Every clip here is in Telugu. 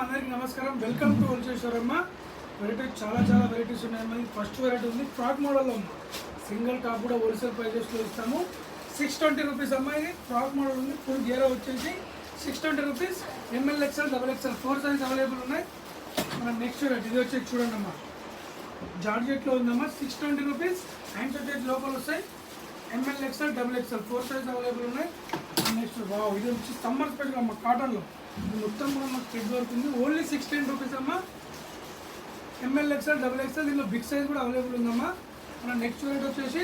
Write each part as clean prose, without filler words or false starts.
అందరికీ నమస్కారం. Welcome to wholesale. వెరైటీస్ చాలా వెరైటీస్ ఉన్నాయి. ఫస్ట్ వెరైటీ ఉంది ఫ్రాక్ మోడల్లో ఉంది. సింగిల్ టాప్ కూడా హోల్సేల్ ప్రైజెస్లో ఇస్తాము. 620 రూపీస్ అమ్మా. ఇది ఫ్రాక్ మోడల్ ఉంది. ఫుల్ గేరా వచ్చేసి 620 rupees. M L XL double XL 4 size available ఉన్నాయి. మన నెక్స్ట్ వెరైటీ ఇది వచ్చేసి చూడండి అమ్మా, జార్జెట్లో ఉందమ్మా. 620 రూపీస్. హ్యాండ్స్ వచ్చేసి లోపల వస్తాయి. M L XL double XL 4 size available ఉన్నాయి. నెక్స్ట్ వావ్, ఇది వచ్చి సమ్మర్ స్పెషల్ అమ్మ, కాటన్లో మొత్తం కూడా మనకు థ్రెడ్ వర్క్ ఉంది. ఓన్లీ 610 రూపీస్ అమ్మా. ఎంఎల్ ఎక్స్ఎల్ డబుల్ ఎక్స్ఎల్ దీనిలో బిగ్ సైజ్ కూడా అవైలబుల్ ఉందమ్మా. మన నెక్స్ట్ రేట్ వచ్చేసి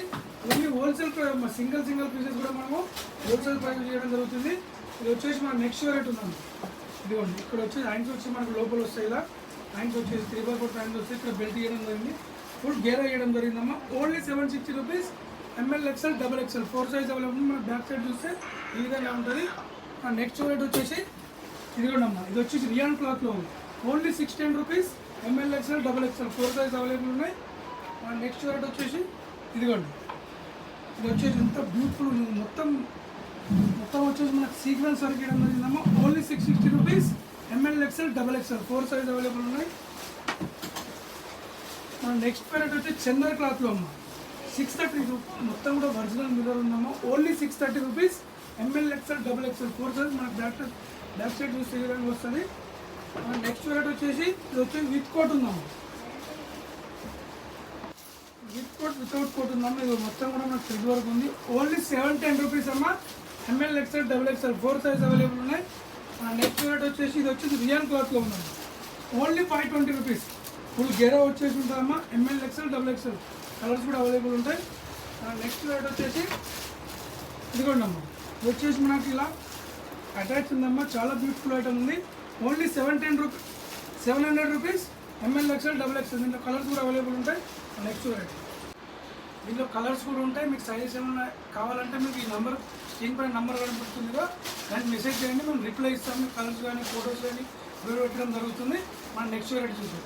ఓన్లీ హోల్సేల్ ప్రైస్ అమ్మా. సింగిల్ పీసెస్ కూడా మనము హోల్సేల్ ప్రైస్ చేయడం జరుగుతుంది. ఇది వచ్చేసి మన నెక్స్ట్ రేట్ ఉందమ్మా. ఇదిగోండి, ఇక్కడ వచ్చేసి హ్యాండ్స్ వచ్చి మనకు లోపల వస్తాయి. ఇలా హ్యాండ్స్ వచ్చేసి 3/4 హ్యాండ్స్ వస్తాయి. ఇక్కడ బెల్ట్ చేయడం జరిగింది. ఫుల్ గేరా చేయడం జరిగిందమ్మా. Only 760 rupees. M L XL double XL 4 size available. మన బ్యాక్ సైడ్ చూస్తే ఈ విధంగా ఉంటుంది. మన నెక్స్ట్ రేట్ వచ్చేసి ఇదిగోండి అమ్మా, ఇది వచ్చేసి రియాన్ క్లాత్లో ఉంది. Only 610 rupees. M L XL double XL 4 size available ఉన్నాయి. మన నెక్స్ట్ రేట్ వచ్చేసి ఇదిగోండి, ఇది వచ్చేసి ఎంత బ్యూటిఫుల్ ఉంది. మొత్తం వచ్చేసి మనకు సీక్వెన్స్ వర్క్ చేయడం జరిగిందమ్మా. Only 660 rupees. M L XL double XL 4 size available ఉన్నాయి. మన నెక్స్ట్ రేట్ వచ్చి చందర్ క్లాత్లో అమ్మా. 630 రూపీస్. మొత్తం కూడా ఒరిజినల్ మిర్రర్ ఉందమ్మా. Only 630 rupees. M L XL double XL 4 size. మనకు బ్యాక్ సైడ్ చూస్తే ఈ విధంగా వస్తుంది. నెక్స్ట్ రేట్ వచ్చేసి ఇది వచ్చేసి విత్ కోట్ ఉందమ్మా. విత్ కోట్ వితౌట్ కోట్ ఉందమ్మా. ఇది మొత్తం కూడా మనకు థ్రెడ్ వర్క్ ఉంది. ఓన్లీ 710 రూపీస్ అమ్మా. M L XL double XL 4 size available ఉన్నాయి. నెక్స్ట్ రేట్ వచ్చేసి ఇది వచ్చేసి రియాన్ క్లాత్లో ఉందమ్మా. Only 520 rupees. ఫుల్ గేరా వచ్చేసి ఉంటుందమ్మా. M L XL double XL colours కూడా అవైలబుల్ ఉంటాయి. నెక్స్ట్ రేట్ వచ్చేసి ఇదిగోండి అమ్మా, ఇది వచ్చేసి మనకి ఇలా అటాచ్ ఉందమ్మా. చాలా బ్యూటిఫుల్ ఐటమ్ ఉంది. Only 700 rupees. M L XL double XL. దీంట్లో కలర్స్ కూడా అవైలబుల్ ఉంటాయి. నెక్స్ట్ వెరైటీ దీంట్లో కలర్స్ కూడా ఉంటాయి. మీకు సైజెస్ ఏమైనా కావాలంటే మీకు ఈ నెంబర్, స్క్రీన్ పైన నెంబర్ కనిపిస్తుందిగా, దానికి మెసేజ్ చేయండి. మేము రిప్లై ఇస్తాము. కలర్స్ కానీ ఫొటోస్ కానీ వీడియో పెట్టడం జరుగుతుంది. మన నెక్స్ట్ వెరైటీ చూసాం.